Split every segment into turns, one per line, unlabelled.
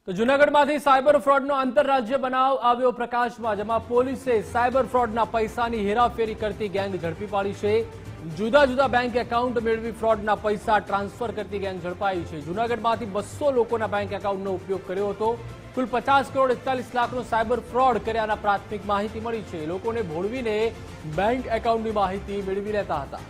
તો જૂનાગઢમાંથી સાયબર ફ્રોડનો આંતરરાજ્ય બનાવ આવ્યો પ્રકાશમાં, જેમાં પોલીસે સાયબર ફ્રોડના પૈસાની હેરાફેરી કરતી ગેંગ ઝડપી પાડી છે। જુદા જુદા બેંક એકાઉન્ટ મેળવી ફ્રોડના પૈસા ટ્રાન્સફર કરતી ગેંગ ઝડપાઈ છે। જૂનાગઢમાંથી 200 લોકોના બેંક એકાઉન્ટનો ઉપયોગ કર્યો હતો। કુલ 50 કરોડ 41 લાખનો સાયબર ફ્રોડ કર્યાના પ્રાથમિક માહિતી મળી છે। લોકોને ભોળવીને બેંક એકાઉન્ટની માહિતી મેળવી લેતા હતા।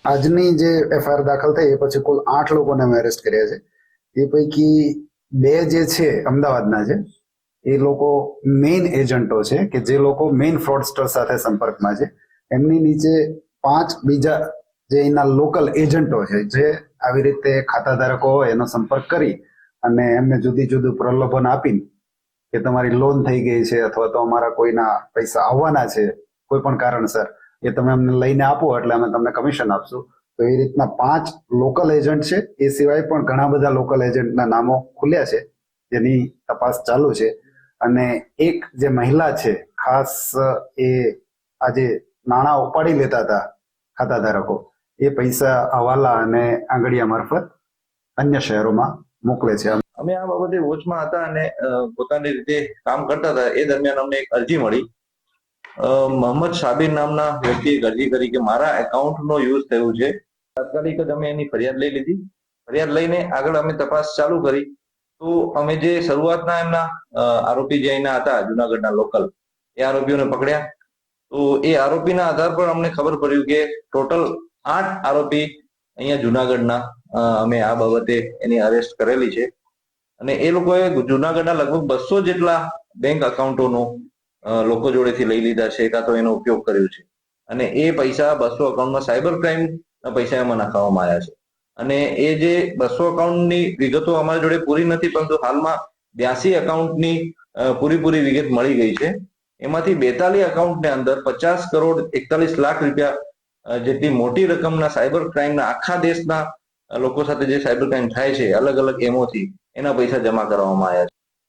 આજની જે એફઆઈઆર દાખલ થઈ એ પછી કુલ 8 લોકોને અમે એરેસ્ટ કર્યા છે। એ પૈકી 2 જે છે અમદાવાદના છે, એ લોકો મેઇન એજન્ટો છે કે જે લોકો મેઇન ફ્રોડસ્ટર સાથે સંપર્કમાં છે। એમની નીચે 5 બીજા જે એના લોકલ એજન્ટો છે, જે આવી રીતે ખાતાધારકો હોય એનો સંપર્ક કરી અને એમને જુદી જુદી પ્રલોભન આપીને કે તમારી લોન થઈ ગઈ છે અથવા તો અમારા કોઈના પૈસા આવવાના છે કોઈ પણ કારણસર, એ તમે અમને લઈને આપો એટલે અમે તમને કમિશન આપશું। તો એ રીતના 5 લોકલ એજન્ટ છે। એ સિવાય પણ ઘણા બધા લોકલ એજન્ટના નામો ખુલ્યા છે, જેની તપાસ ચાલુ છે। અને એક જે મહિલા છે, ખાસ એ આજે નાણાં ઉપાડી લેતા હતા ખાતાધારકો, એ પૈસા હવાલા અને આંગળીયા મારફત અન્ય શહેરોમાં મોકલે છે।
અમે આ બાબતે વોચમાં હતા અને પોતાની રીતે કામ કરતા હતા। એ દરમિયાન અમને એક અરજી મળી। મોહમ્મદ શાબીર નામના વ્યક્તિએ અરજી કરી કે મારા એકાઉન્ટનો યુઝ થયું છે। તાત્કાલિક જ અમે એની ફરિયાદ લઈ લીધી। ફરિયાદ લઈને આગળ અમે તપાસ ચાલુ કરી। તો અમે જે શરૂઆતના એમના આરોપી જે અહીંના હતા જુનાગઢના લોકલ, એ આરોપીઓને પકડ્યા। તો એ આરોપીના આધાર પર અમને ખબર પડ્યું કે ટોટલ 8 આરોપી અહીંયા જુનાગઢના અમે આ બાબતે એની અરેસ્ટ કરેલી છે। અને એ લોકોએ જુનાગઢના લગભગ 200 જેટલા બેંક એકાઉન્ટોનો લોકો જોડેથી લઈ લીધા છે, કાં તો એનો ઉપયોગ કર્યો છે। અને એ પૈસા 200 એકાઉન્ટમાં સાયબર ક્રાઇમના પૈસા એમાં નાખવામાં આવ્યા છે। અને એ જે 200 એકાઉન્ટની વિગતો અમારી જોડે પૂરી નથી, પરંતુ હાલમાં 82 એકાઉન્ટની પૂરી વિગત મળી ગઈ છે। એમાંથી 42 એકાઉન્ટની અંદર 50 કરોડ 41 લાખ રૂપિયા જેટલી મોટી રકમના સાયબર ક્રાઇમના આખા દેશના લોકો સાથે જે સાયબર ક્રાઇમ થાય છે અલગ અલગ એમોથી, એના પૈસા જમા કરવામાં આવ્યા છે।